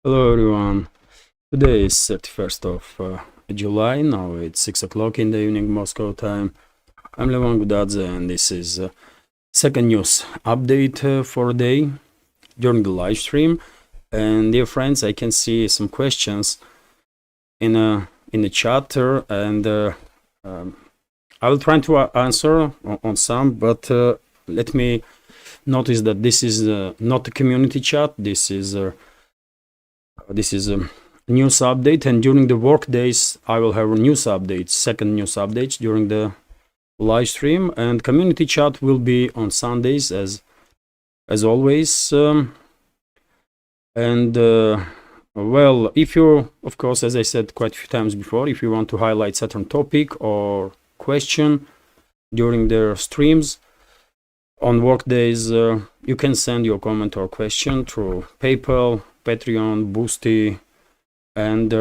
Hello everyone. Today is 31st of July. Now it's 6 o'clock in the evening Moscow time. I'm Levan Gudadze and this is second news update for the day during the live stream. And dear friends, I can see some questions in the chat and I will try to answer on some, but let me notice that this is not a community chat. This is a news update, and during the work days I will have news updates, second news updates during the live stream, and community chat will be on Sundays as always. Well, if you, of course, as I said quite a few times before, if you want to highlight certain topic or question during the streams on work days, you can send your comment or question through PayPal, Patreon, Boosty, and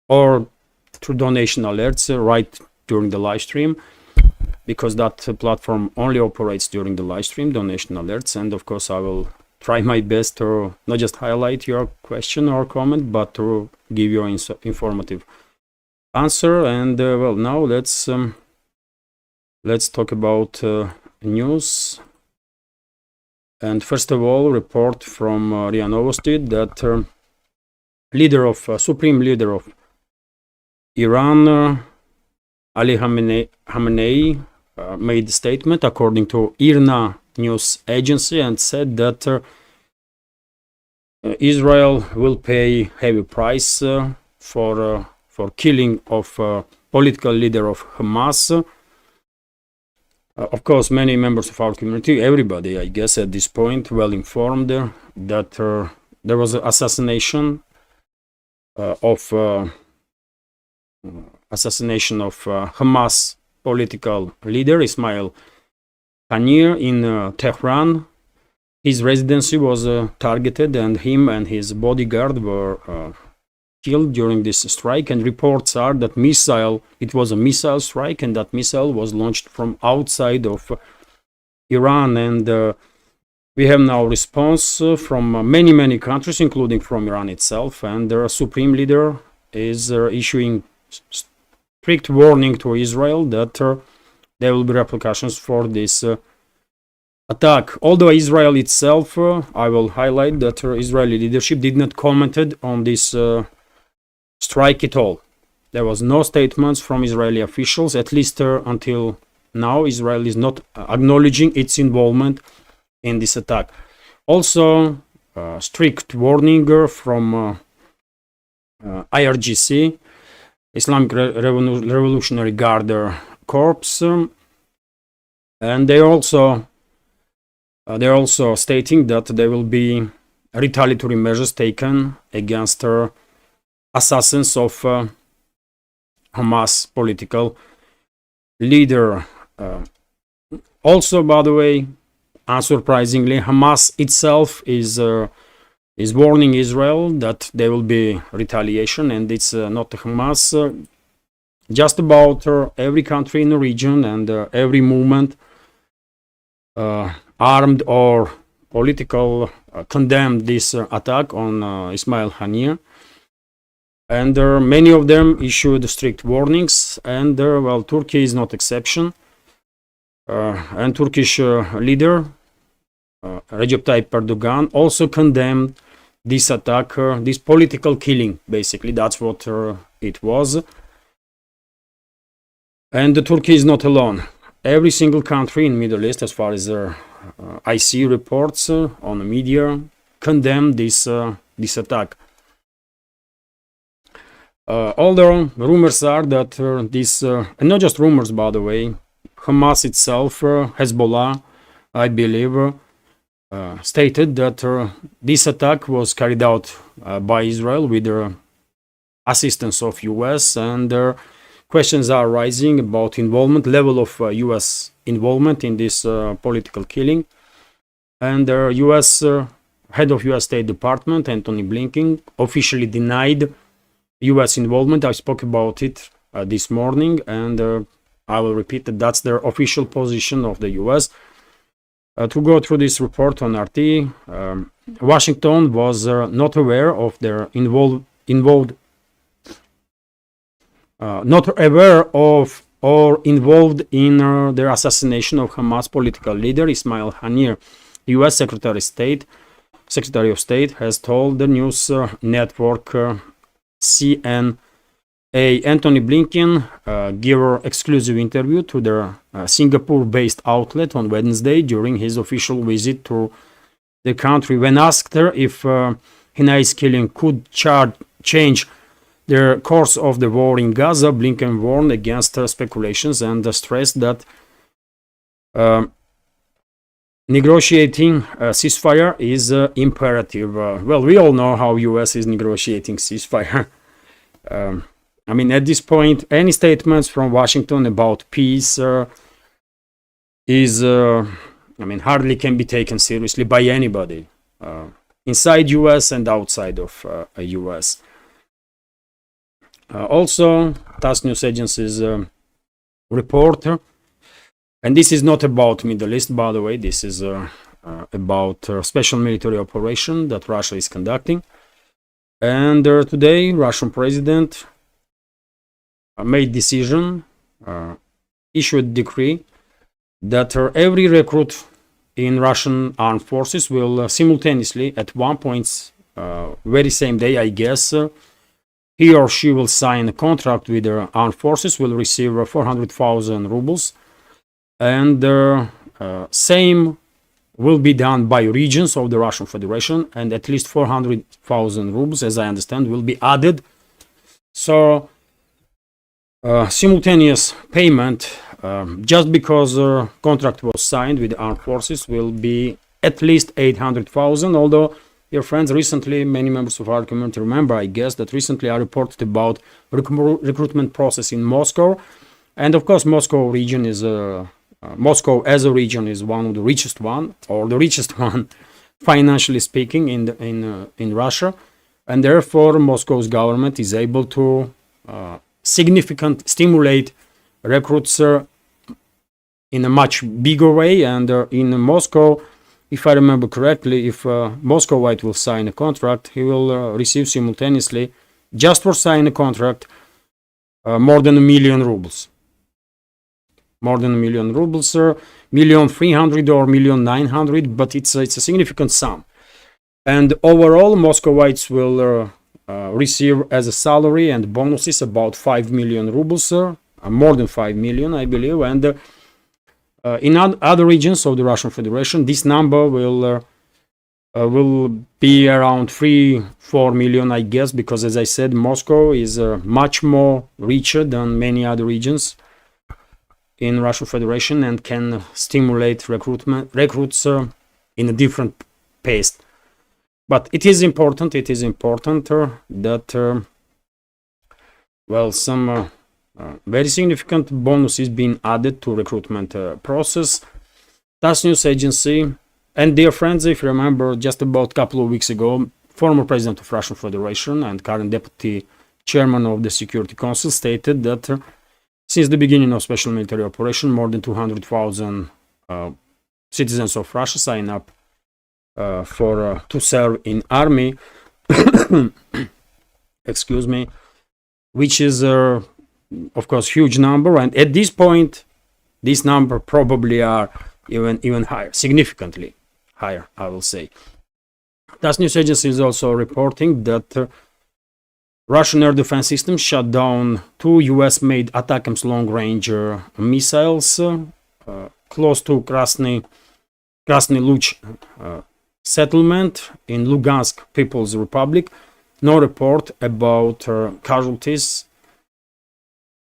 or through donation alerts right during the live stream, because that platform only operates during the live stream, donation alerts. And of course I will try my best to not just highlight your question or comment, but to give you an informative answer. And well, now let's talk about news. And first of all, report from RIA Novosti that supreme leader of Iran, Ali Khamenei, made a statement according to IRNA news agency and said that Israel will pay heavy price for killing of political leader of Hamas. Of course, many members of our community, everybody, I guess, at this point, well informed that there was an assassination of Hamas political leader Ismail Haniyeh in Tehran. His residency was targeted, and him and his bodyguard were killed during this strike. And reports are that it was a missile strike, and that missile was launched from outside of Iran. And we have now response from many countries, including from Iran itself, and their supreme leader is issuing strict warning to Israel that there will be repercussions for this attack. Although Israel itself, I will highlight that Israeli leadership did not commented on this strike at all. There was no statements from Israeli officials, at least until now. Israel is not acknowledging its involvement in this attack. Also, strict warning from IRGC, Islamic Revolutionary Guard Corps, and they're also stating that there will be retaliatory measures taken against assassins of Hamas political leader. Also, by the way, unsurprisingly, Hamas itself is warning Israel that there will be retaliation, and it's not Hamas. Just about every country in the region and every movement, armed or political, condemned this attack on Ismail Haniyeh. And many of them issued strict warnings, and well, Turkey is not exception. And Turkish leader Recep Tayyip Erdogan also condemned this attack, this political killing. Basically, that's what it was. And Turkey is not alone. Every single country in Middle East, as far as I see reports on the media, condemned this attack. Although rumors are that this, and not just rumors, by the way, Hamas itself, Hezbollah, I believe, stated that this attack was carried out by Israel with the assistance of US, and questions are rising about level of US involvement in this political killing. And US head of US State Department, Antony Blinken, officially denied US involvement. I spoke about it this morning, and I will repeat that that's their official position of the US. To go through this report on RT, Washington was not aware of their not aware of or involved in their assassination of Hamas political leader Ismail Haniyeh. U.S. Secretary of State has told the news network CNN. Anthony Blinken gave an exclusive interview to their Singapore-based outlet on Wednesday during his official visit to the country. When asked if Haniyeh's killing could change the course of the war in Gaza, Blinken warned against speculations and stressed that negotiating a ceasefire is imperative. Well, we all know how U.S. is negotiating ceasefire. I mean, at this point, any statements from Washington about peace hardly can be taken seriously by anybody, inside U.S. and outside of U.S. Also, TASS News Agency's reporter, and this is not about Middle East, by the way, this is about a special military operation that Russia is conducting. And today, Russian president made decision, issued decree that every recruit in Russian armed forces will simultaneously, at one point, very same day, I guess, he or she will sign a contract with the armed forces, will receive 400,000 rubles, and same will be done by regions of the Russian Federation, and at least 400,000 rubles, as I understand, will be added. So simultaneous payment, just because contract was signed with the armed forces, will be at least 800,000. Although, dear friends, recently many members of our community remember, I guess, that recently I reported about recruitment process in Moscow, and of course, Moscow region is Moscow as a region is one of the richest one, or the richest one, financially speaking, in Russia, and therefore Moscow's government is able to stimulate recruits in a much bigger way. And in Moscow, if I remember correctly, if Moscowite will sign a contract, he will receive simultaneously, just for signing a contract, more than 1 million rubles. More than 1 million rubles, 1,300,000 or 1,900,000, but it's a significant sum. And overall, Muscovites will receive as a salary and bonuses about 5 million rubles, more than 5 million, I believe. And in other regions of the Russian Federation, this number will be around 3-4 million, I guess, because, as I said, Moscow is much more richer than many other regions in Russian Federation and can stimulate recruits in a different pace. But it is important that some very significant bonus is being added to recruitment process. TASS News Agency, and dear friends, if you remember, just about a couple of weeks ago, former president of Russian Federation and current deputy chairman of the Security Council stated that since the beginning of special military operation, more than 200,000 citizens of Russia sign up to serve in army. Excuse me, which is of course huge number, and at this point, this number probably are even higher, significantly higher, I will say. TASS News Agency is also reporting that Russian air defense systems shut down 2 US-made ATACMS long-range missiles close to Krasny Luch settlement in Lugansk People's Republic. No report about casualties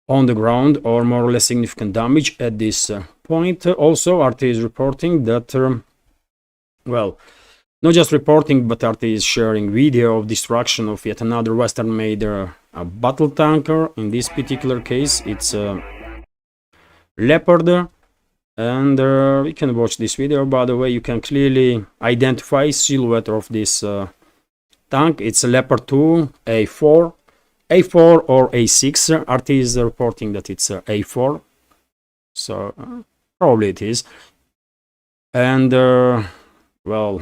on the ground or more or less significant damage at this point. Also, RT is reporting that, not just reporting, but RT is sharing video of destruction of yet another Western-made battle tanker. In this particular case, it's Leopard. And we can watch this video. By the way, you can clearly identify silhouette of this tank. It's a Leopard 2 A4 or A6. RT is reporting that it's A4, so probably it is. And well,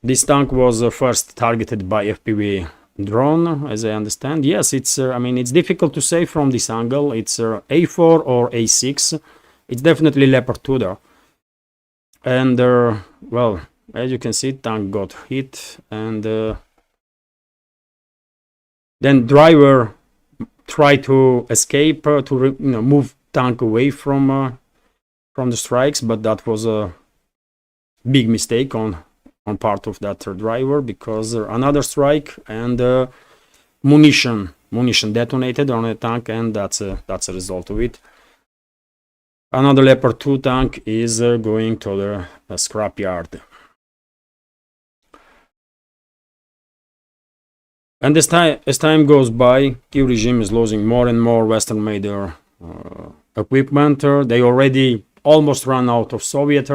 this tank was first targeted by FPV drone, as I understand. Yes, it's I mean, it's difficult to say from this angle. It's A4 or A6. It's definitely Leopard 2 though. And well, as you can see, tank got hit, and then driver tried to escape to move tank away from the strikes, but that was a big mistake on part of that driver, because another strike and munition detonated on a tank, and that's a result of it. Another Leopard 2 tank is going to the scrapyard. And as time goes by, Kyiv regime is losing more and more Western-made equipment. They already almost run out of Soviet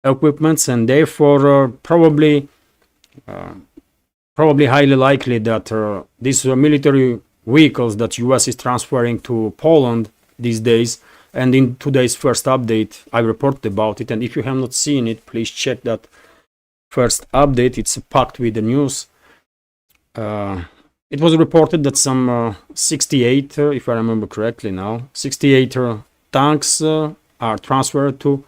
equipments, and therefore probably highly likely that these military vehicles that US is transferring to Poland these days. And in today's first update, I reported about it. And if you have not seen it, please check that first update. It's packed with the news. It was reported that some 68, if I remember correctly now, 68 tanks are transferred to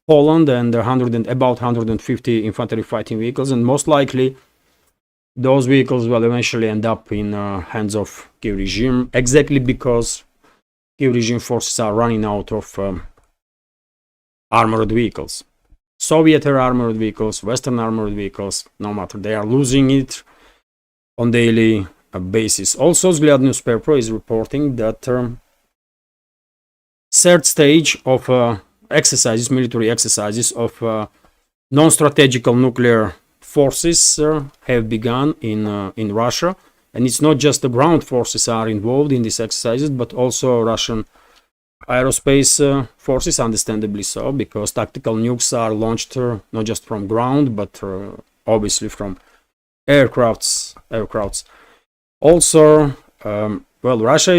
Poland, and about 150 infantry fighting vehicles. And most likely, those vehicles will eventually end up in hands of Kyiv regime, exactly because Kyiv regime forces are running out of armored vehicles. Soviet armored vehicles, Western armored vehicles, no matter, they are losing it on daily basis. Also, Vzglyad newspaper is reporting that third stage of military exercises of non-strategical nuclear forces have begun in Russia. And it's not just the ground forces are involved in these exercises, but also Russian aerospace forces, understandably so, because tactical nukes are launched not just from ground, but obviously from aircrafts. Also, well, Russia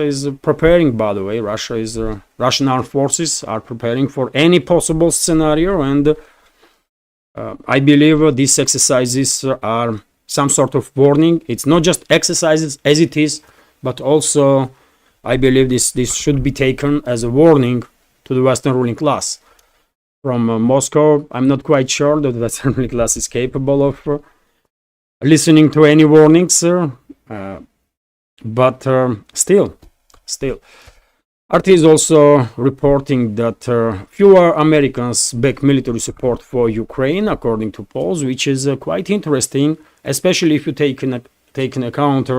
is preparing. By the way, Russian armed forces are preparing for any possible scenario, and I believe these exercises are some sort of warning. It's not just exercises as it is, but also I believe this should be taken as a warning to the Western ruling class. From Moscow, I'm not quite sure that the Western ruling class is capable of listening to any warnings, but still. RT is also reporting that fewer Americans back military support for Ukraine, according to polls, which is quite interesting, especially if you take in account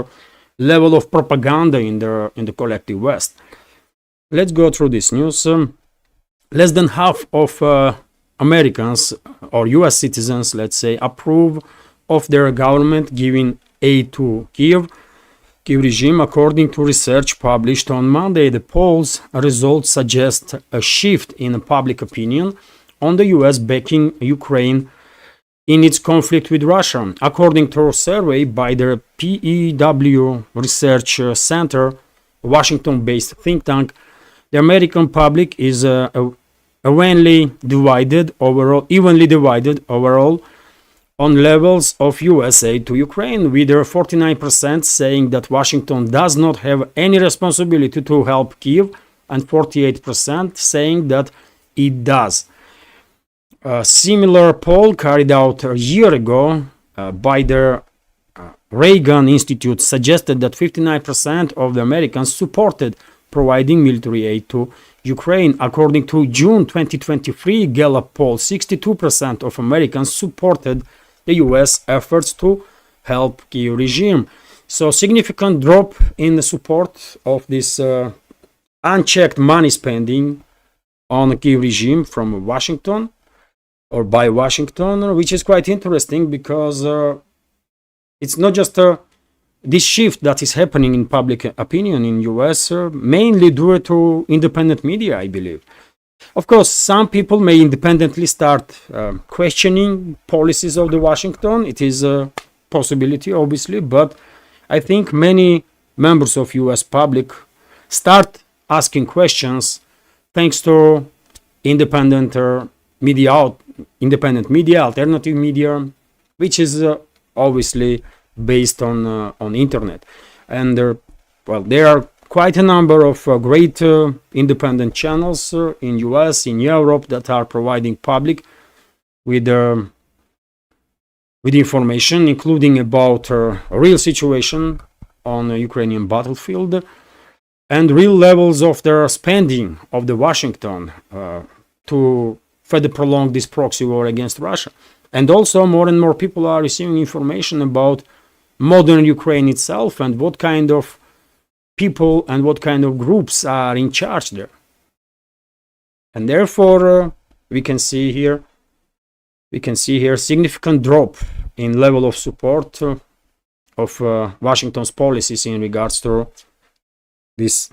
level of propaganda in the collective West. Let's go through this news. Less than half of Americans or US citizens, let's say, approve of their government giving aid to Kyiv regime, according to research published on Monday. The polls results suggest a shift in public opinion on the US backing Ukraine in its conflict with Russia. According to a survey by the PEW Research Center, a Washington-based think tank, the American public is evenly divided overall on levels of US aid to Ukraine, with 49% saying that Washington does not have any responsibility to help Kyiv, and 48% saying that it does. A similar poll carried out a year ago by the Reagan Institute suggested that 59% of the Americans supported providing military aid to Ukraine. According to June 2023 Gallup poll, 62% of Americans supported the US efforts to help Kyiv regime. So significant drop in the support of this unchecked money spending on Kyiv regime from Washington, or by Washington, which is quite interesting, because it's not just this shift that is happening in public opinion in US, mainly due to independent media, I believe. Of course, some people may independently start questioning policies of the Washington. It is a possibility, obviously, but I think many members of US public start asking questions thanks to independent independent media, alternative media, which is obviously based on internet. And well, there are quite a number of great independent channels in US, in Europe, that are providing public with information, including about real situation on the Ukrainian battlefield and real levels of their spending of the Washington to further prolong this proxy war against Russia. And also more and more people are receiving information about modern Ukraine itself and what kind of people and what kind of groups are in charge there. And therefore we can see here significant drop in level of support of Washington's policies in regards to this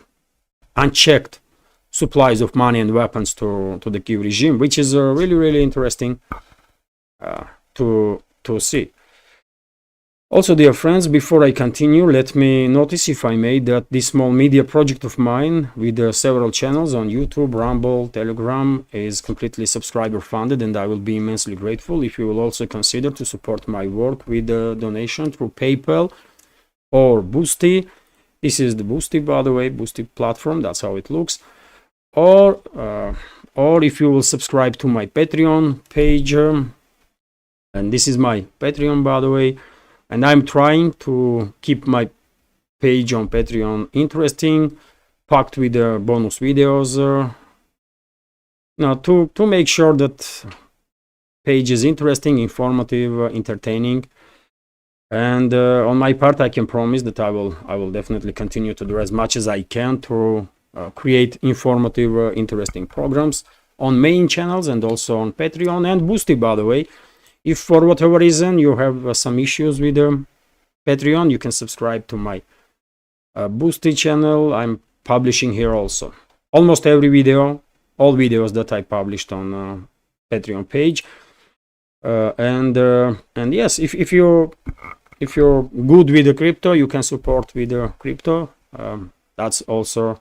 unchecked supplies of money and weapons to the Kyiv regime, which is really interesting to see. Also, dear friends, before I continue, let me notice, if I may, that this small media project of mine with several channels on YouTube, Rumble, Telegram is completely subscriber funded, and I will be immensely grateful if you will also consider to support my work with a donation through PayPal or Boosty. This is the Boosty, by the way, Boosty platform, that's how it looks. Or if you will subscribe to my Patreon page, and this is my Patreon, by the way. And I'm trying to keep my page on Patreon interesting, packed with bonus videos, to make sure that page is interesting, informative, entertaining. And on my part, I can promise that I will definitely continue to do as much as I can to create informative, interesting programs on main channels and also on Patreon and Boosty, by the way. If for whatever reason you have some issues with Patreon, you can subscribe to my Boosty channel. I'm publishing here also almost every video, all videos that I published on Patreon page. And yes, if you're good with the crypto, you can support with the crypto. That's also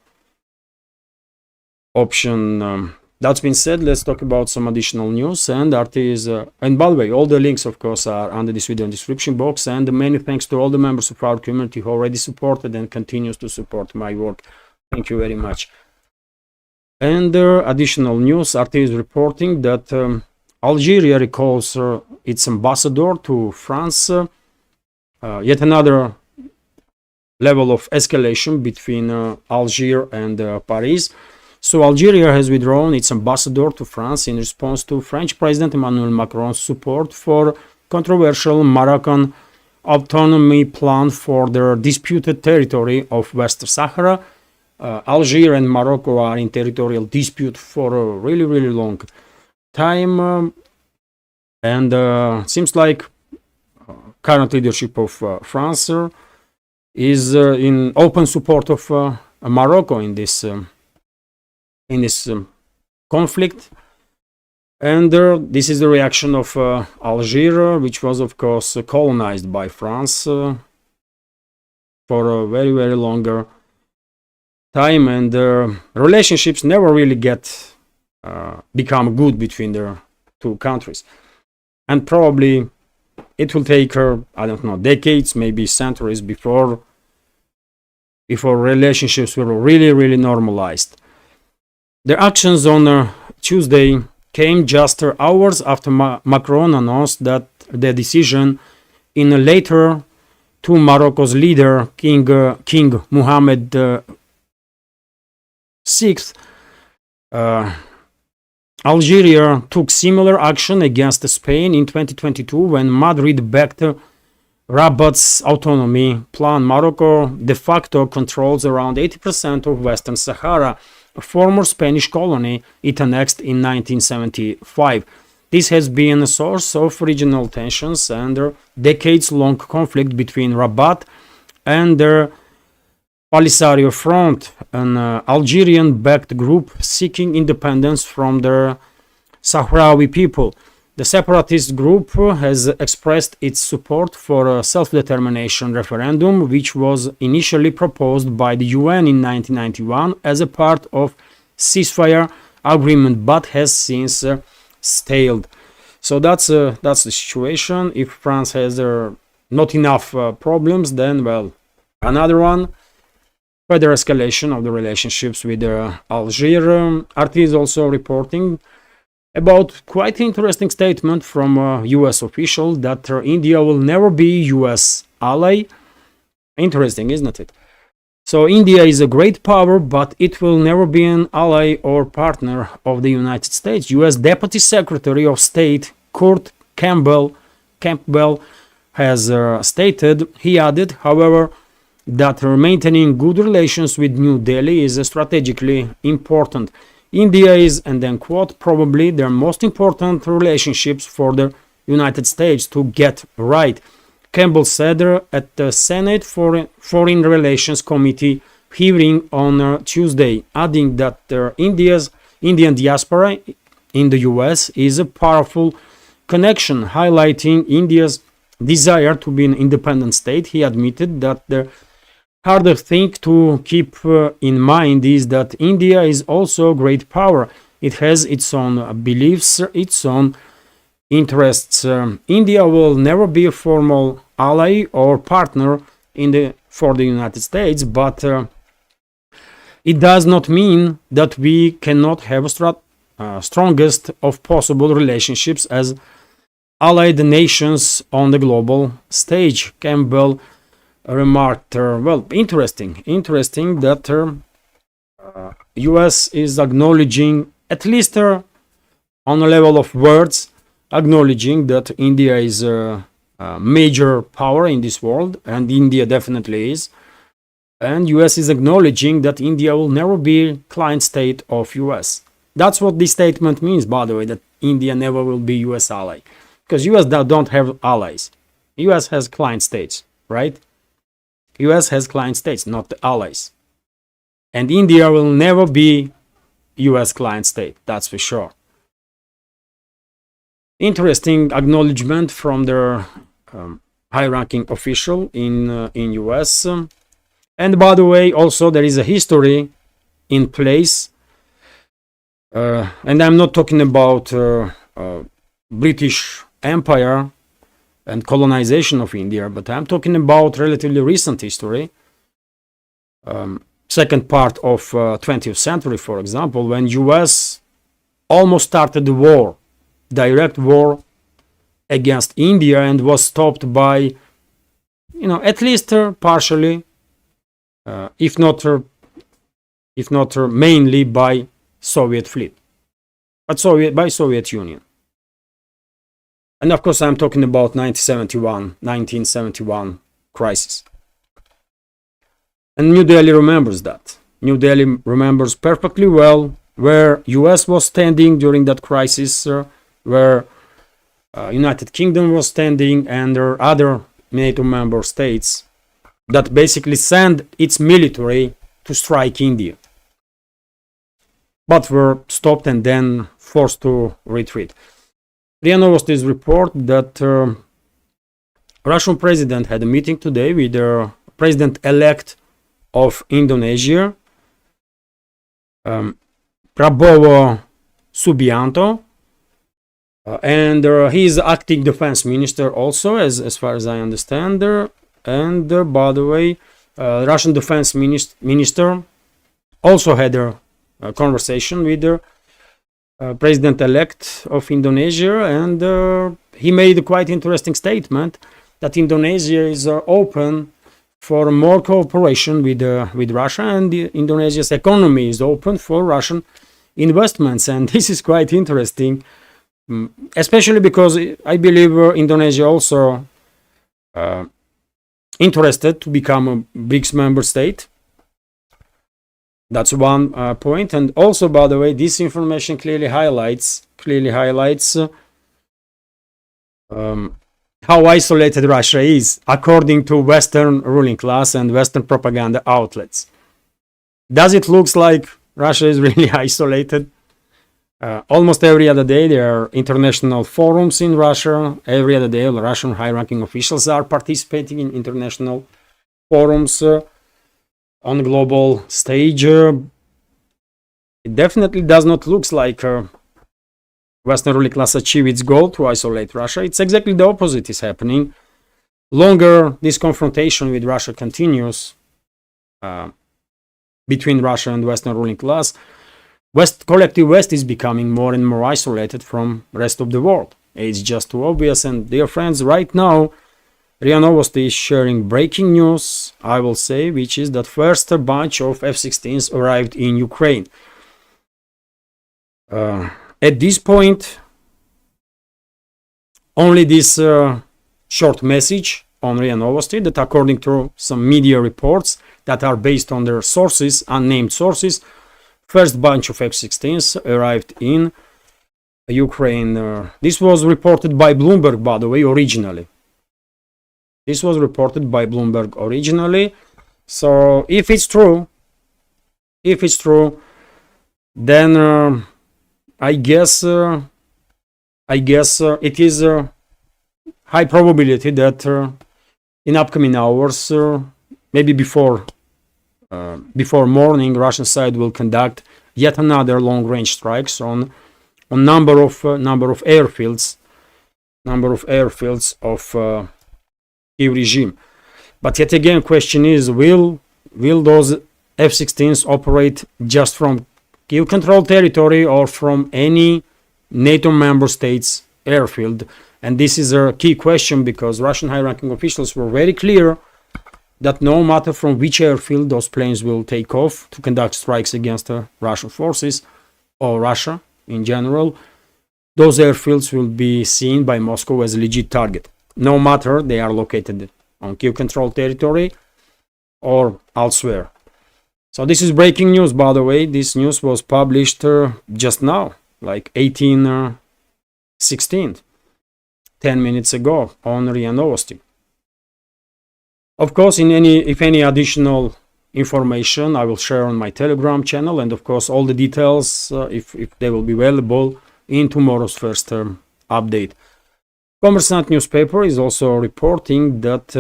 option. That's been said, let's talk about some additional news. And and by the way, all the links, of course, are under this video in the description box. And many thanks to all the members of our community who already supported and continues to support my work. Thank you very much. And additional news, RT is reporting that Algeria recalls its ambassador to France. Yet another level of escalation between Algiers and Paris. So Algeria has withdrawn its ambassador to France in response to French President Emmanuel Macron's support for controversial Moroccan autonomy plan for their disputed territory of West Sahara. Algeria and Morocco are in territorial dispute for a really long time, and seems like current leadership of France is in open support of Morocco in this conflict. And this is the reaction of Algeria, which was of course colonized by France for a very longer time, and relationships never really become good between the two countries, and probably it will take I don't know, decades, maybe centuries before relationships were really normalized. Their actions on Tuesday came just hours after Macron announced that the decision in a letter to Morocco's leader, King Mohammed VI. Algeria took similar action against Spain in 2022 when Madrid backed Rabat's autonomy plan. Morocco de facto controls around 80% of Western Sahara, a former Spanish colony it annexed in 1975. This has been a source of regional tensions and a decades-long conflict between Rabat and the Polisario Front, an Algerian-backed group seeking independence from the Sahrawi people. The separatist group has expressed its support for a self-determination referendum, which was initially proposed by the UN in 1991 as a part of ceasefire agreement, but has since stalled. So that's the situation. If France has not enough problems, then, well, another one. Further escalation of the relationships with Algeria. RT is also reporting about quite interesting statement from a US official that India will never be US ally. Interesting, isn't it? So India is a great power, but it will never be an ally or partner of the United States. US Deputy Secretary of State Kurt Campbell has stated. He added, however, that maintaining good relations with New Delhi is strategically important. India is, and then quote, probably their most important relationships for the United States to get right, Campbell said at the Senate Foreign Relations Committee hearing on Tuesday, adding that Indian diaspora in the US is a powerful connection, highlighting India's desire to be an independent state. He admitted that the harder thing to keep in mind is that India is also a great power. It has its own beliefs, its own interests. India will never be a formal ally or partner for the United States, but it does not mean that we cannot have strongest of possible relationships as allied nations on the global stage. Campbell remarked, well, interesting that US is acknowledging, at least on a level of words, acknowledging that India is a major power in this world, and India definitely is. And US is acknowledging that India will never be client state of US. That's what this statement means, by the way, that India never will be US ally. Because US don't have allies. US has client states, right? US has client states, not the allies. And India will never be US client state, that's for sure. Interesting acknowledgement from their high-ranking official in US. And by the way, also there is a history in place. And I'm not talking about British Empire and colonization of India, but I'm talking about relatively recent history. Second part of 20th century, for example, when US almost started the war, direct war against India, and was stopped by, at least partially, if not mainly by Soviet fleet, but by Soviet Union. And of course, I'm talking about 1971 crisis. And New Delhi remembers that. New Delhi remembers perfectly well where US was standing during that crisis, where United Kingdom was standing, and there are other NATO member states that basically sent its military to strike India, but were stopped and then forced to retreat. RIA Novosti's report that Russian president had a meeting today with the president-elect of Indonesia, Prabowo Subianto, and he is acting defense minister also, as far as I understand. And by the way, Russian defense minister also had a conversation with the president-elect of Indonesia, and he made a quite interesting statement that Indonesia is open for more cooperation with Russia, and Indonesia's economy is open for Russian investments. And this is quite interesting, especially because I believe Indonesia also interested to become a BRICS member state. That's one point. And also, by the way, this information clearly highlights how isolated Russia is, according to Western ruling class and Western propaganda outlets. Does it look like Russia is really isolated? Almost every other day there are international forums in Russia. Every other day Russian high-ranking officials are participating in international forums on global stage. It definitely does not look like Western ruling class achieve its goal to isolate Russia. It's exactly the opposite is happening. Longer this confrontation with Russia continues between Russia and Western ruling class, collective West is becoming more and more isolated from rest of the world. It's just too obvious. And dear friends, right now, RIA Novosti is sharing breaking news, I will say, which is that first a bunch of F-16s arrived in Ukraine. At this point, only this short message on RIA Novosti that according to some media reports that are based on their sources, unnamed sources, first bunch of F-16s arrived in Ukraine. This was reported by Bloomberg, by the way, originally. This was reported by Bloomberg originally. So if it's true, then I guess it is a high probability that in upcoming hours, maybe before morning, Russian side will conduct yet another long-range strikes on number of airfields of Kiev regime. But yet again, question is, will those F-16s operate just from Kiev controlled territory or from any NATO member states airfield? And this is a key question because Russian high-ranking officials were very clear that no matter from which airfield those planes will take off to conduct strikes against Russian forces or Russia in general, those airfields will be seen by Moscow as a legit target, no matter they are located on Kiev controlled territory or elsewhere. So this is breaking news, by the way. This news was published just now, like 18:16, 10 minutes ago on RIA Novosti. Of course, if any additional information, I will share on my Telegram channel, and of course all the details, if they will be available in tomorrow's first update. Kommersant newspaper is also reporting that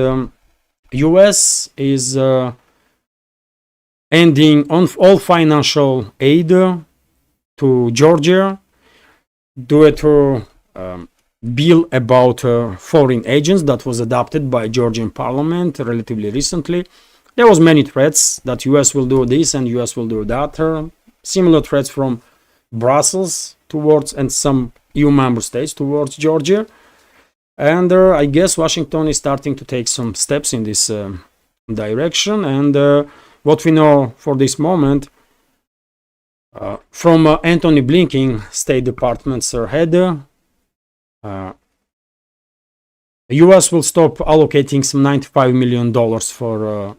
US is ending on all financial aid to Georgia due to bill about foreign agents that was adopted by Georgian parliament relatively recently. There was many threats that US will do this and US will do that. Similar threats from Brussels towards and some EU member states towards Georgia. And I guess Washington is starting to take some steps in this direction. And what we know for this moment from Antony Blinken, State Department's head, the US will stop allocating some $95 million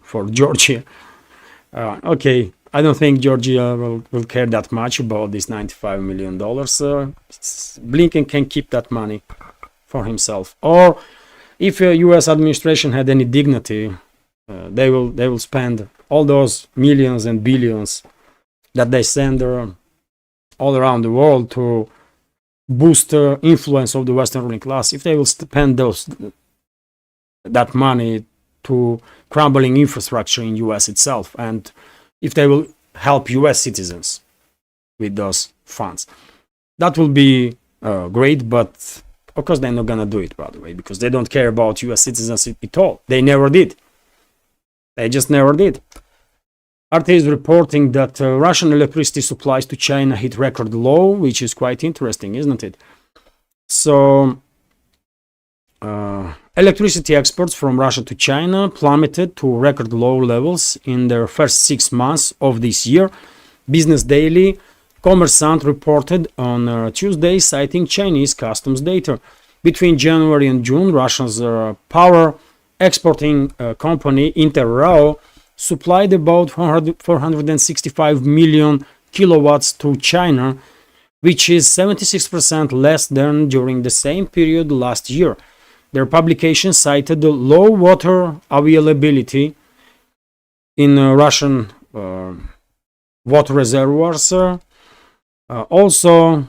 for Georgia. Okay, I don't think Georgia will care that much about this $95 million. Blinken can keep that money for himself. Or if a US administration had any dignity, they will spend all those millions and billions that they send all around the world to boost influence of the Western ruling class. If they will spend that money to crumbling infrastructure in US itself, and if they will help US citizens with those funds, that will be great. But of course they're not gonna do it, by the way, because they don't care about US citizens at all. They never did. They just never did. RT is reporting that Russian electricity supplies to China hit record low, which is quite interesting, isn't it? So, electricity exports from Russia to China plummeted to record low levels in their first 6 months of this year. Business Daily, Kommersant reported on Tuesday, citing Chinese customs data. Between January and June, Russia's power exporting company Interrao supplied about 465 million kilowatts to China, which is 76% less than during the same period last year. Their publication cited the low water availability in Russian water reservoirs, also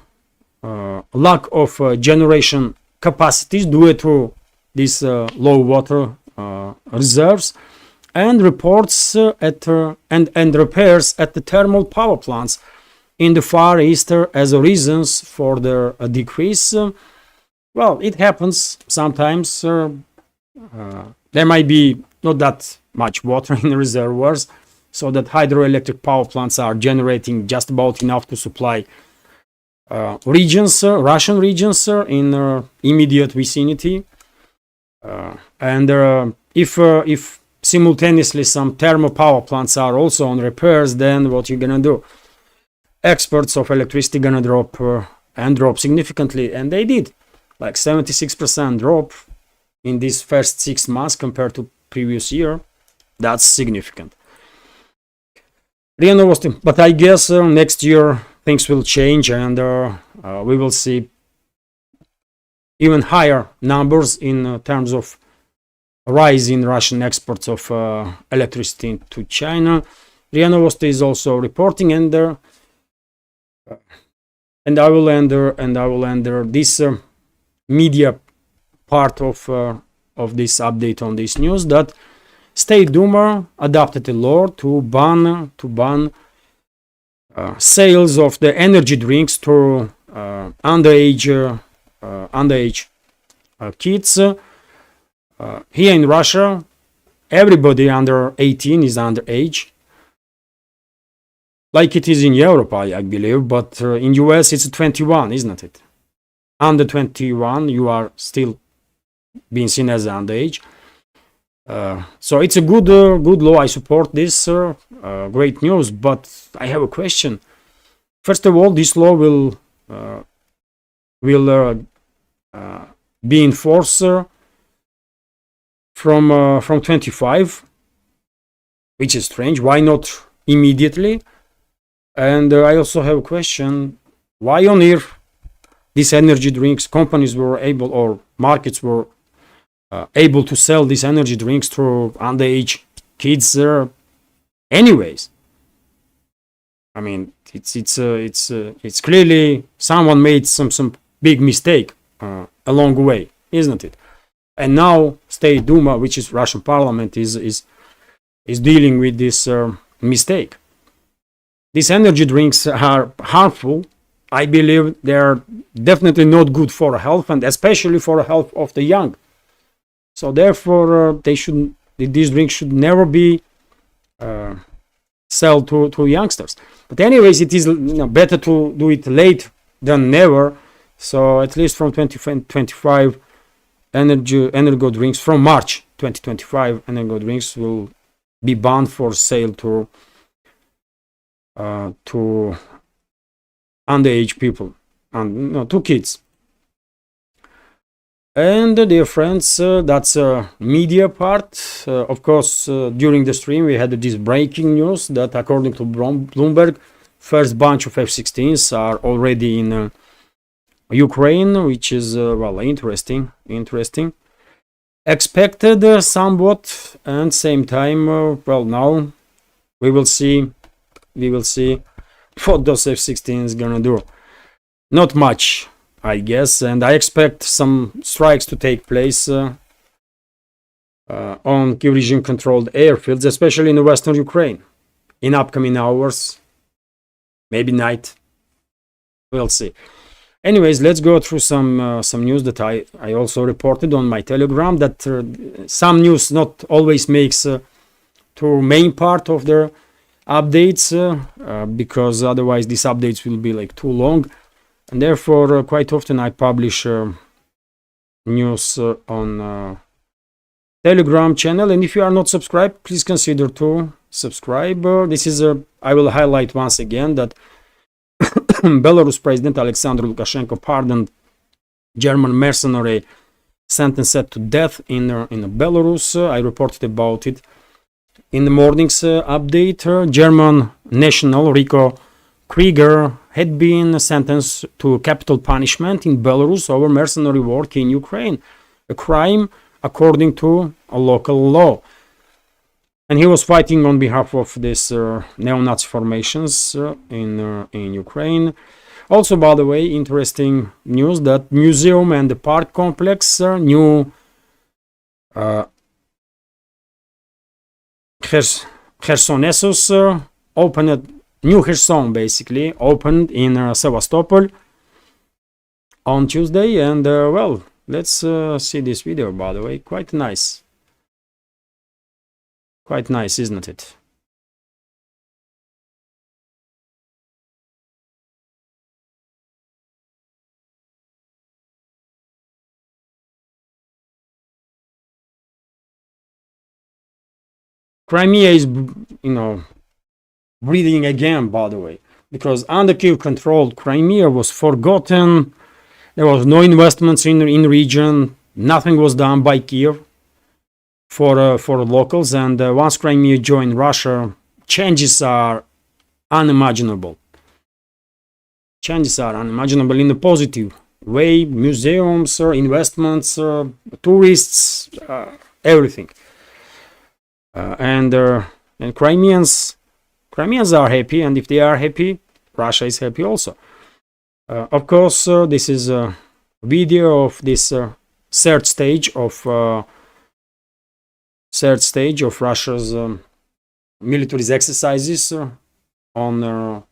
lack of generation capacities due to these low water reserves, and reports and repairs at the thermal power plants in the Far East as reasons for the decrease. Well, it happens sometimes. There might be not that much water in the reservoirs, so that hydroelectric power plants are generating just about enough to supply Russian regions in immediate vicinity. And if simultaneously some thermal power plants are also on repairs, then what you're gonna do? Exports of electricity gonna drop and drop significantly, and they did, like 76% drop in these first 6 months compared to previous year. That's significant. But I guess next year things will change, and we will see even higher numbers in terms of rise in Russian exports of electricity to China. RIA Novosti is also reporting, and I will enter this media part of this update on this news that State Duma adopted a law to ban sales of the energy drinks to underage kids. Here in Russia, everybody under 18 is underage, like it is in Europe, I believe, but in US it's 21, isn't it? Under 21, you are still being seen as underage. So it's a good law. I support this. Great news, but I have a question. First of all, this law will be enforced from 25, which is strange. Why not immediately? And I also have a question. Why on earth these energy drinks companies were able, or markets were able to sell these energy drinks to underage kids anyways? I mean, it's clearly someone made some big mistake along the way, isn't it? And now State Duma, which is Russian parliament, is dealing with this mistake. These energy drinks are harmful. I believe they are definitely not good for health, and especially for the health of the young. So therefore, these drinks should never be sold to youngsters. But anyways, it is better to do it late than never. So at least from 2025, energo drinks, from March 2025, energo drinks will be banned for sale to underage people, and to kids. And dear friends, that's a media part. Of course, during the stream we had this breaking news that according to Bloomberg, first bunch of F-16s are already in Ukraine, which is well, interesting. Expected somewhat, and same time, well, now we will see what those F-16s gonna do. Not much, I guess, and I expect some strikes to take place on Kyiv regime-controlled airfields, especially in the western Ukraine, in upcoming hours, maybe night. We'll see. Anyways, let's go through some news that I also reported on my Telegram. That some news not always makes to main part of the updates because otherwise these updates will be like too long. And therefore, quite often I publish news on Telegram channel. And if you are not subscribed, please consider to subscribe. This is I will highlight once again that Belarus President Alexander Lukashenko pardoned German mercenary sentenced to death in Belarus. I reported about it in the morning's update. German national Rico Krieger had been sentenced to capital punishment in Belarus over mercenary work in Ukraine, a crime according to a local law. And he was fighting on behalf of these neo-Nazi formations in Ukraine. Also, by the way, interesting news that museum and the park complex, new Chersonesos, opened New Kherson basically opened in Sevastopol on Tuesday, and well, let's see this video, by the way. Quite nice, isn't it? Crimea is, breathing again, by the way, because under Kiev controlled Crimea was forgotten. There was no investments in region. Nothing was done by Kiev for locals. And once Crimea joined Russia, changes are unimaginable. Changes are unimaginable in a positive way. Museums, investments, tourists, everything. And Crimeans are happy, and if they are happy, Russia is happy also. Of course, this is a video of this third stage of Russia's military exercises on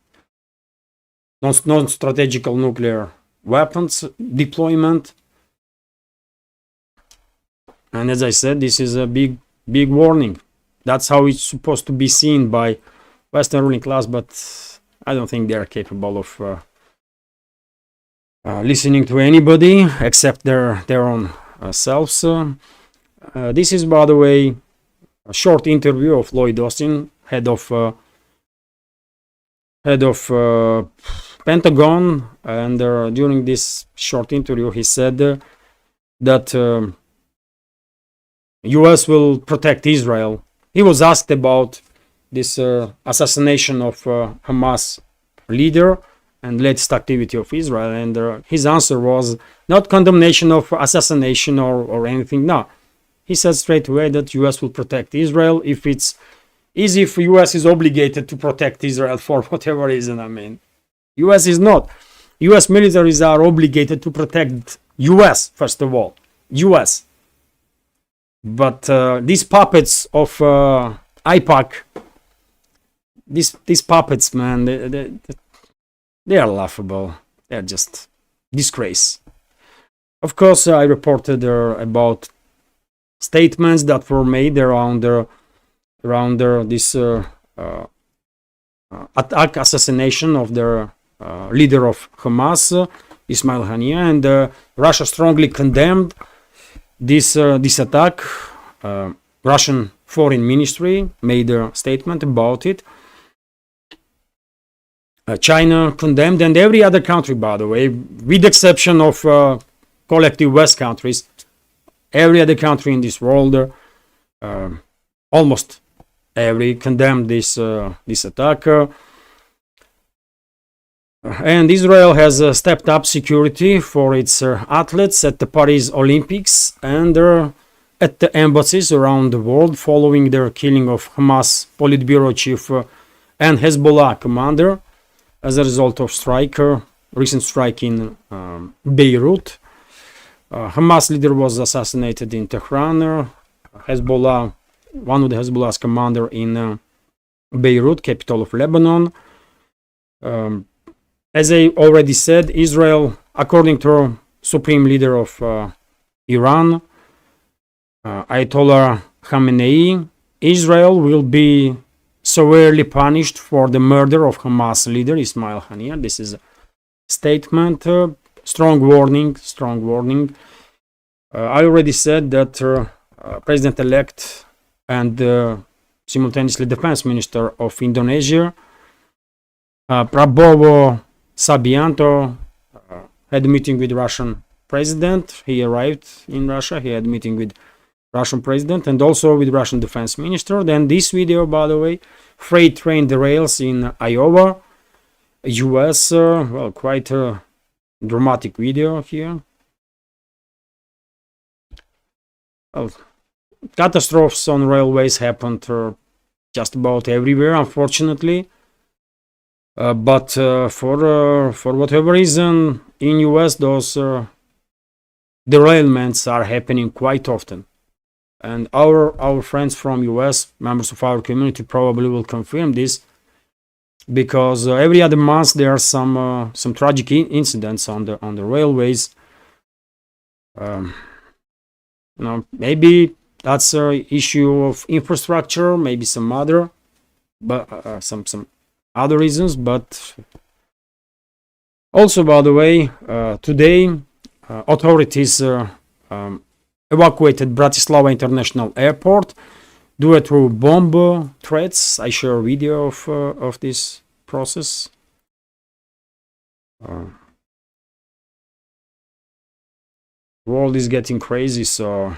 non-strategical nuclear weapons deployment. And as I said, this is a big warning. That's how it's supposed to be seen by Western ruling class, but I don't think they are capable of listening to anybody except their own selves. This is, by the way, a short interview of Lloyd Austin, head of Pentagon, and during this short interview he said that US will protect Israel. He was asked about this assassination of Hamas leader and latest activity of Israel, and his answer was not condemnation of assassination or anything. No, he said straight away that US will protect Israel if it's easy. If US is obligated to protect Israel for whatever reason. I mean, US is not. US militaries are obligated to protect US first of all. US. But these puppets of IPAC, these puppets, man, they are laughable. They're just disgrace. Of course, I reported about statements that were made around this attack, assassination of the leader of Hamas, Ismail Haniyeh, and Russia strongly condemned this attack. Russian Foreign Ministry made a statement about it. China condemned, and every other country, by the way, with the exception of collective West countries, every other country in this world, almost every, condemned this attack. And Israel has stepped up security for its athletes at the Paris Olympics and at the embassies around the world following their killing of Hamas Politburo chief and Hezbollah commander as a result of recent strike in Beirut. Hamas leader was assassinated in Tehran. One of the Hezbollah's commander in Beirut, capital of Lebanon. As I already said, Israel, according to Supreme Leader of Iran, Ayatollah Khamenei, Israel will be severely punished for the murder of Hamas leader Ismail Haniyeh. This is a statement, strong warning. I already said that President-elect and simultaneously Defense Minister of Indonesia, Prabowo Subianto, had a meeting with Russian President. He arrived in Russia. He had a meeting with Russian President and also with Russian Defense Minister. Then this video, by the way, freight train derails in Iowa, US. Well, quite a dramatic video here. Well, catastrophes on railways happened just about everywhere, unfortunately. But for whatever reason, in US, those derailments are happening quite often. And our friends from US, members of our community, probably will confirm this. because every other month there are some tragic incidents on the railways. Maybe that's an issue of infrastructure, maybe some other, but some other reasons. But also, by the way, today authorities evacuated Bratislava International Airport due to bomb threats. I share a video of this process. World is getting crazy, so,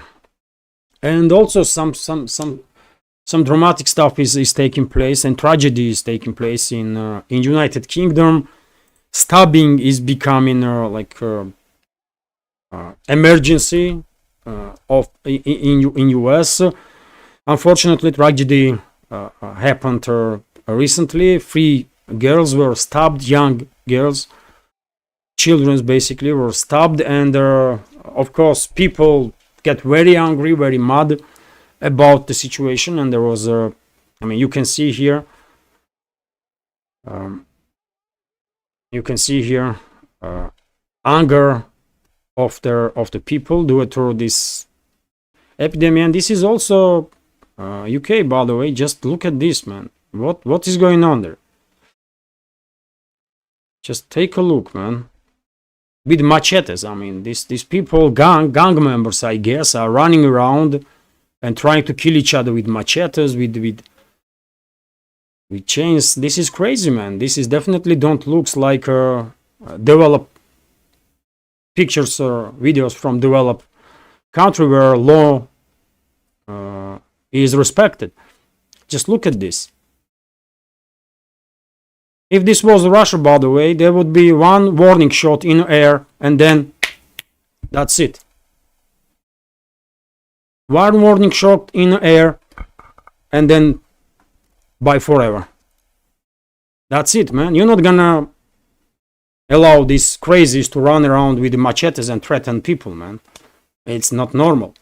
and also some dramatic stuff is taking place, and tragedy is taking place in United Kingdom. Stabbing is becoming emergency in US. Unfortunately, tragedy happened recently. 3 girls were stabbed, young girls, children basically were stabbed, and of course people get very angry, very mad about the situation. And there was you can see here anger of the people due to this epidemic. And this is also UK, by the way. Just look at this, man. What is going on there? Just take a look, man. With machetes. I mean, these people, gang members, I guess, are running around and trying to kill each other with machetes, with chains. This is crazy, man. This is definitely don't looks like developed pictures or videos from developed country where law is respected. Just look at this. If this was Russia, by the way, there would be one warning shot in air, and then that's it. One warning shot in air, and then bye forever. That's it, man. You're not gonna allow these crazies to run around with machetes and threaten people, man. It's not normal.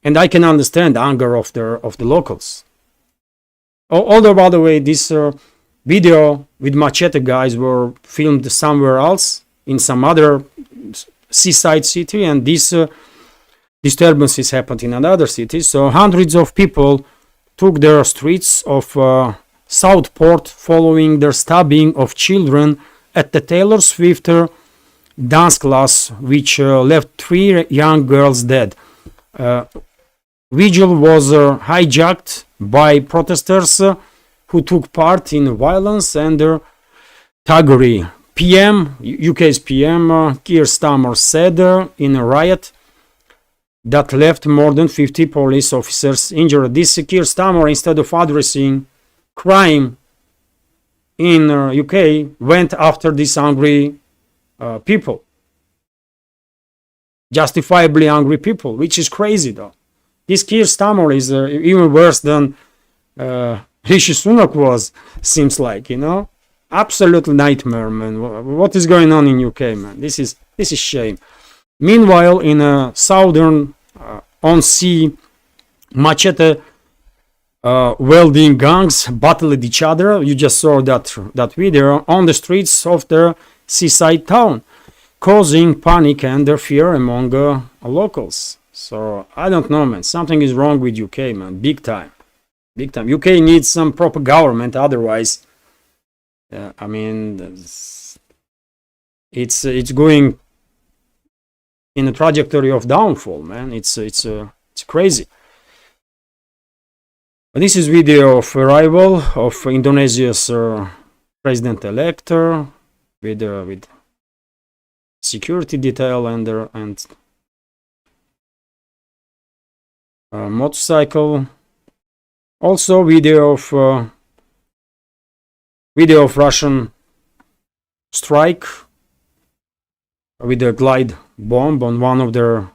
And I can understand the anger of the locals. Although, by the way, this video with machete guys were filmed somewhere else in some other seaside city, and this disturbances happened in another city. So hundreds of people took their streets of Southport following the stabbing of children at the Taylor Swift dance class, which left 3 young girls dead. Vigil was hijacked by protesters who took part in violence and thuggery. UK's PM Keir Starmer said in a riot that left more than 50 police officers injured. This Keir Starmer, instead of addressing crime in UK, went after these angry people. Justifiably angry people, which is crazy though. This Keir Starmer is even worse than Rishi Sunak was, seems like, Absolute nightmare, man. What is going on in UK, man? This is shame. Meanwhile, in southern on-sea, machete welding gangs battled each other. You just saw that video on the streets of the seaside town, causing panic and fear among locals. So I don't know, man. Something is wrong with UK, man. Big time. UK needs some proper government. Otherwise, it's going in a trajectory of downfall, man. It's crazy. This is video of arrival of Indonesia's president-elect with security detail and motorcycle. Also video of Russian strike with a glide bomb on one of their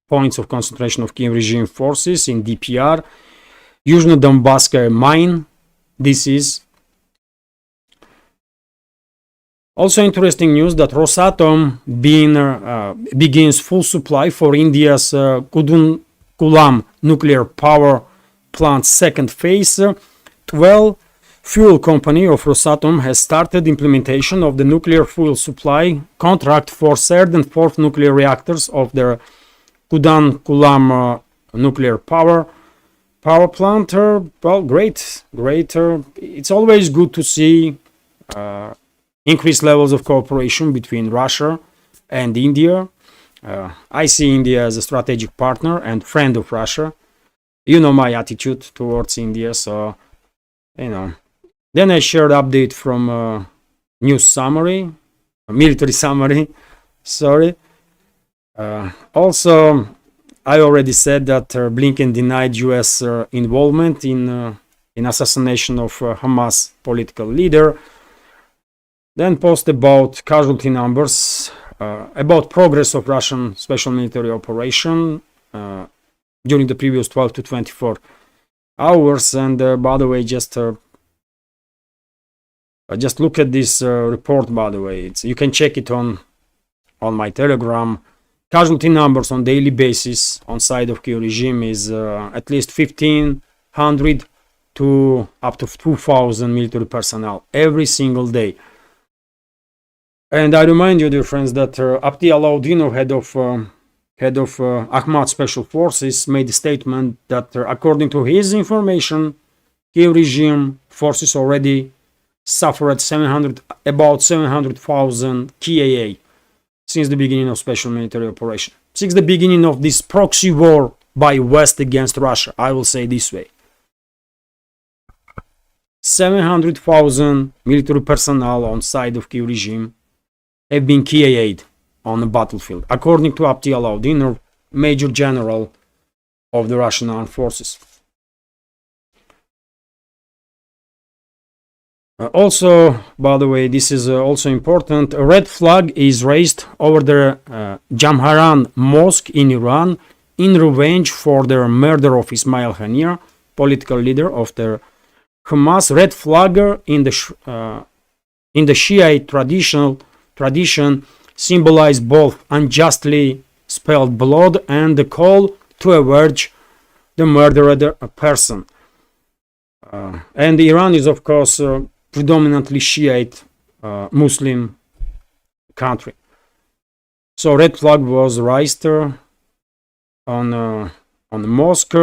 points of concentration of Kiev regime forces in DPR, Yuzhno-Donbasskaya mine. This is also interesting news that Rosatom begins full supply for India's Kudankulam nuclear power plant second phase. 12 fuel company of Rosatom has started implementation of the nuclear fuel supply contract for third and fourth nuclear reactors of their Kudan-Kulam nuclear power plant. Well, great. It's always good to see increased levels of cooperation between Russia and India. I see India as a strategic partner and friend of Russia. You know my attitude towards India, so Then I shared update from news summary, military summary. Sorry. Also, I already said that Blinken denied U.S. involvement in assassination of Hamas political leader. Then post about casualty numbers, about progress of Russian special military operation during the previous 12 to 24 hours. And by the way, just look at this report. By the way, you can check it on my Telegram. Casualty numbers on daily basis on side of Kyiv regime is at least 1,500 to up to 2,000 military personnel every single day. And I remind you, dear friends, that Abdi Alaudinov, head of Ahmad Special Forces, made a statement that according to his information, Kyiv regime forces already suffered about 700,000 KAA since the beginning of special military operation, since the beginning of this proxy war by West against Russia. I will say this way: 700,000 military personnel on side of Kyiv regime have been KA'd on the battlefield, according to Abdi Alaudinov, Major General of the Russian Armed Forces. Also, by the way, this is also important, a red flag is raised over the Jamharan Mosque in Iran in revenge for the murder of Ismail Haniyeh, political leader of the Hamas. Red flag in the Shiite tradition symbolize both unjustly spilled blood and the call to avenge the murdered person. And Iran is, of course, predominantly Shiite Muslim country. So red flag was raised on the mosque.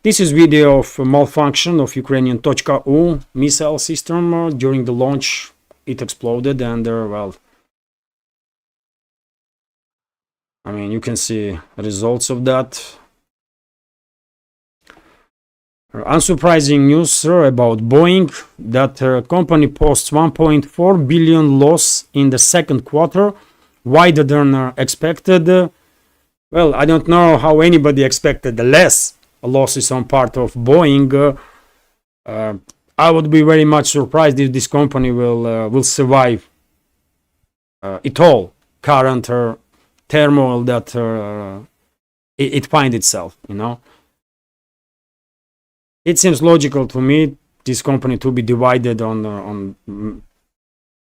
This is video of malfunction of Ukrainian .U missile system. During the launch, it exploded, and well, I mean, you can see results of that. Unsurprising news about Boeing, that company posts 1.4 billion loss in the second quarter, wider than expected. Well, I don't know how anybody expected the less losses on part of Boeing. I would be very much surprised if this company will survive it all current turmoil that it finds itself, It seems logical to me, this company to be divided on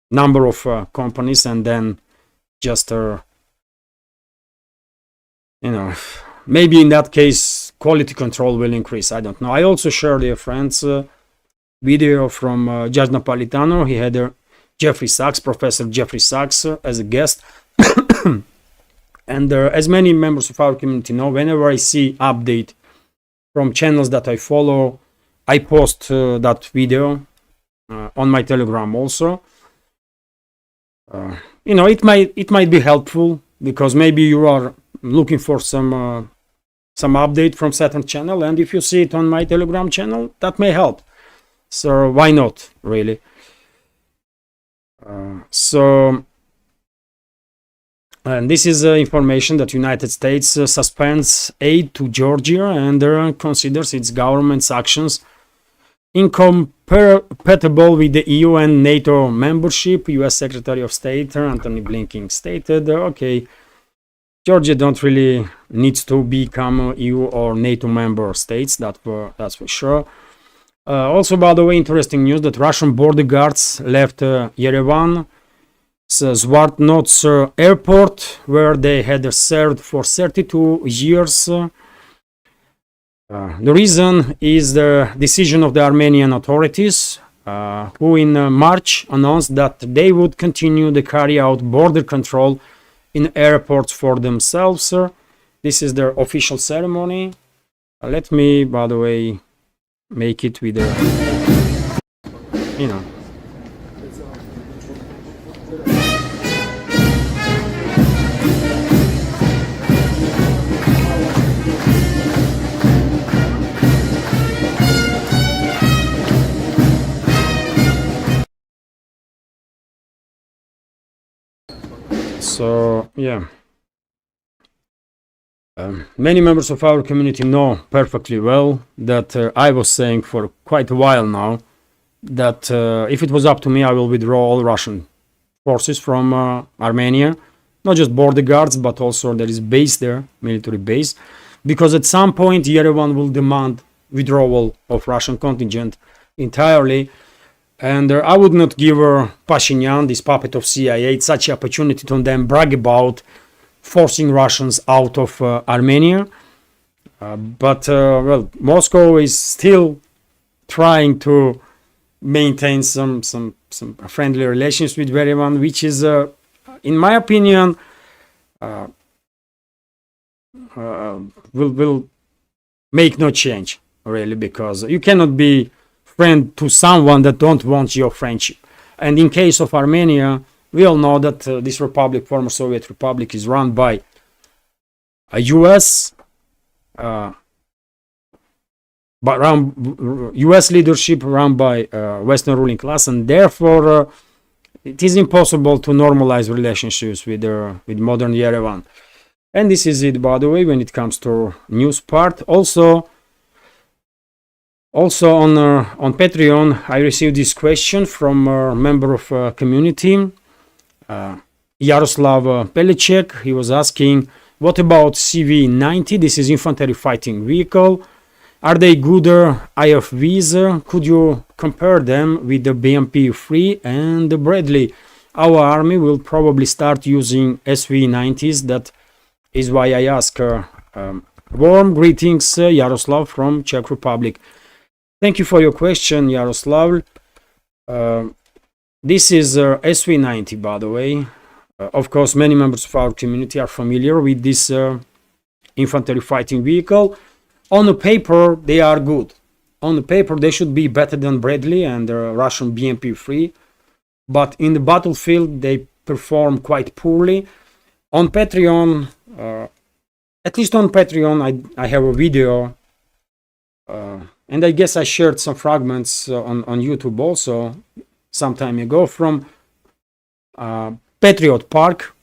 number of companies, and then just maybe in that case quality control will increase. I don't know. I also shared, dear friends, video from Judge Napolitano. He had Professor Jeffrey Sachs as a guest. And as many members of our community know, whenever I see update from channels that I follow, I post that video on my Telegram also. It might be helpful, because maybe you are looking for some update from certain channel, and if you see it on my Telegram channel, that may help. So why not, really? And this is information that United States suspends aid to Georgia and considers its government's actions incompatible with the EU and NATO membership. U.S. Secretary of State Antony Blinken stated, okay, Georgia don't really needs to become EU or NATO member states, that's for sure. Also, by the way, interesting news that Russian border guards left Yerevan Zvartnots airport, where they had served for 32 years. The reason is the decision of the Armenian authorities who in March announced that they would continue to carry out border control in airports for themselves. This is their official ceremony. Let me, by the way, make it with a, you know. So yeah, many members of our community know perfectly well that I was saying for quite a while now that if it was up to me, I will withdraw all Russian forces from Armenia, not just border guards, but also there is base there, military base, because at some point Yerevan will demand withdrawal of Russian contingent entirely. And I would not give Pashinyan, this puppet of CIA, such an opportunity to then brag about forcing Russians out of Armenia. But Moscow is still trying to maintain some friendly relations with everyone, which is, in my opinion, will make no change really, because you cannot be friend to someone that don't want your friendship. And in case of Armenia, we all know that this republic, former Soviet republic, is run by a US US leadership, run by Western ruling class, and therefore it is impossible to normalize relationships with modern Yerevan. And this is it, by the way, when it comes to news part. Also on Patreon, I received this question from a member of community, Yaroslav Pelicek. He was asking, what about CV-90? This is infantry fighting vehicle. Are they good IFVs? Could you compare them with the BMP-3 and the Bradley? Our army will probably start using SV-90s. That is why I ask. Warm greetings, Yaroslav from Czech Republic. Thank you for your question, Yaroslav. This is SV-90, by the way. Of course, many members of our community are familiar with this infantry fighting vehicle. On the paper, they are good. On the paper, they should be better than Bradley and the Russian BMP-3. But in the battlefield, they perform quite poorly. On Patreon, at least on Patreon, I have a video. And I guess I shared some fragments on YouTube also some time ago from Patriot Park,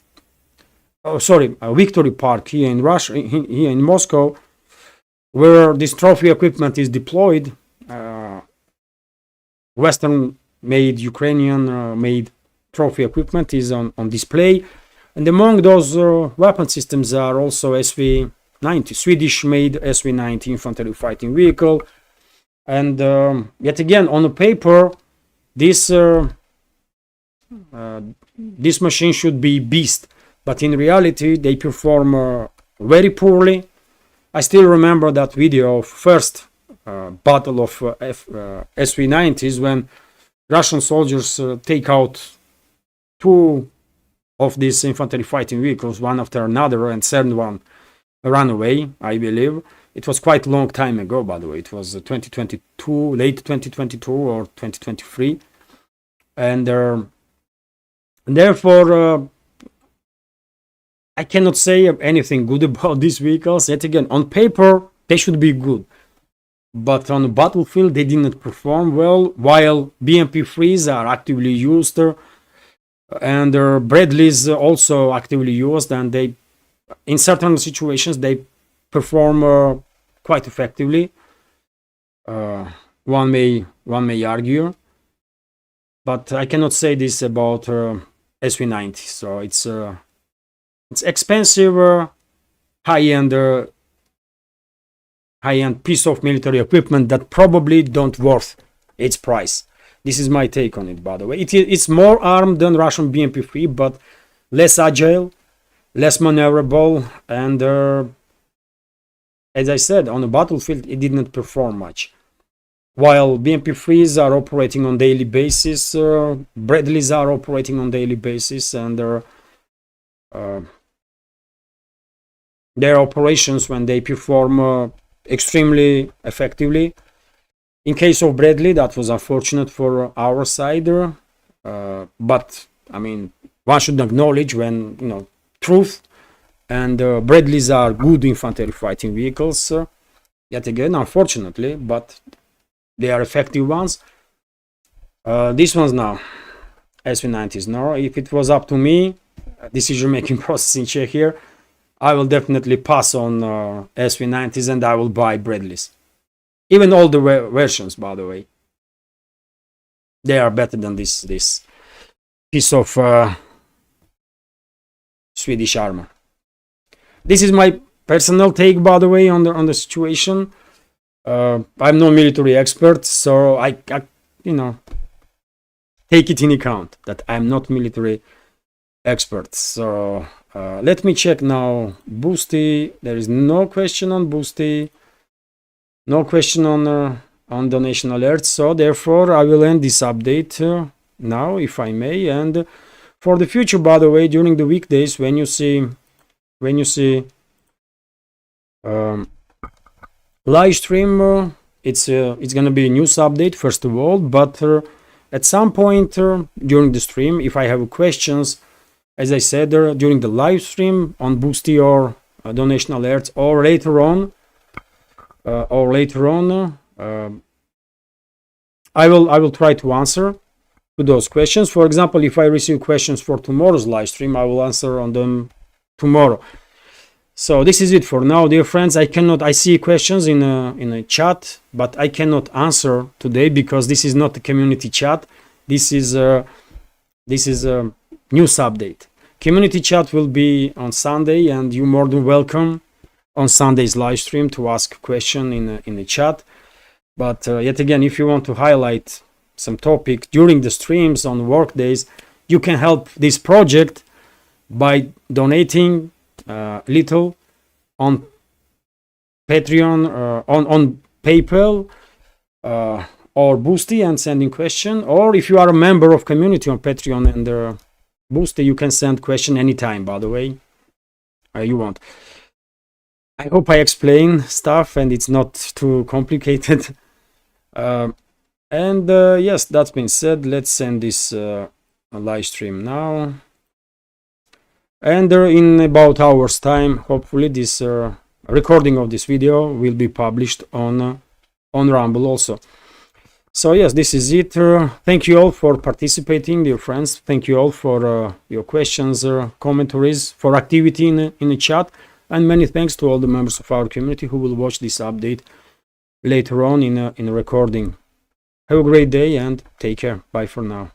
Victory Park here in Russia, here in Moscow, where this trophy equipment is deployed. Western-made, Ukrainian-made trophy equipment is on display. And among those weapon systems are also SV-90, Swedish-made SV-90 infantry fighting vehicle. And yet again, on the paper, this machine should be beast, but in reality, they perform very poorly. I still remember that video of first battle of SV-90s when Russian soldiers take out two of these infantry fighting vehicles, one after another, and third one ran away, I believe. It was quite a long time ago, by the way. It was 2022, late 2022 or 2023. And therefore, I cannot say anything good about these vehicles. Yet again, on paper, they should be good. But on the battlefield, they did not perform well, while BMP-3s are actively used, and Bradleys also actively used, and they, in certain situations, they perform quite effectively. One may argue, but I cannot say this about SV-90. So it's expensive, high-end piece of military equipment that probably don't worth its price. This is my take on it, by the way. It's more armed than Russian BMP-3, but less agile, less maneuverable, and as I said, on the battlefield, it did not perform much. while BNP3s are operating on daily basis, Bradleys are operating on daily basis, and their operations, when they perform extremely effectively. In case of Bradley, that was unfortunate for our side, but I mean, one should acknowledge when, you know, truth, and Bradleys are good infantry fighting vehicles, yet again, unfortunately, but they are effective ones. These ones now, SV90s. Now, if it was up to me, decision-making process in Czech here, I will definitely pass on SV90s and I will buy Bradleys. Even all the versions, by the way, they are better than this piece of Swedish armor. This is my personal take, by the way, on the situation. I'm no military expert, so I you know, take it in account that I'm not military expert. So let me check now. Boosty, there is no question on Boosty, no question on donation alerts. So therefore, I will end this update now, if I may. And for the future, by the way, during the weekdays, when you see live stream, it's gonna be a news update first of all, but at some point during the stream, if I have questions, as I said, during the live stream on Boosty or donation alerts, or later on, I will try to answer to those questions. For example, if I receive questions for tomorrow's live stream, I will answer on them tomorrow. So this is it for now, dear friends. I see questions in a chat, but I cannot answer today because this is not a community chat. This is a news update. Community chat will be on Sunday, and you're more than welcome on Sunday's live stream to ask a question in the chat. But yet again, if you want to highlight some topic during the streams on work days, you can help this project by donating little on Patreon, on PayPal or Boosty, and sending question. Or if you are a member of community on Patreon and Boosty, you can send question anytime, by the way, you want. I hope I explain stuff and it's not too complicated. Yes, that's been said, let's end this live stream now. And in about hours time, hopefully this recording of this video will be published on Rumble also. So yes, this is it. Thank you all for participating, dear friends. Thank you all for your questions, commentaries, for activity in the chat, and many thanks to all the members of our community who will watch this update later on in a recording. Have a great day and take care. Bye for now.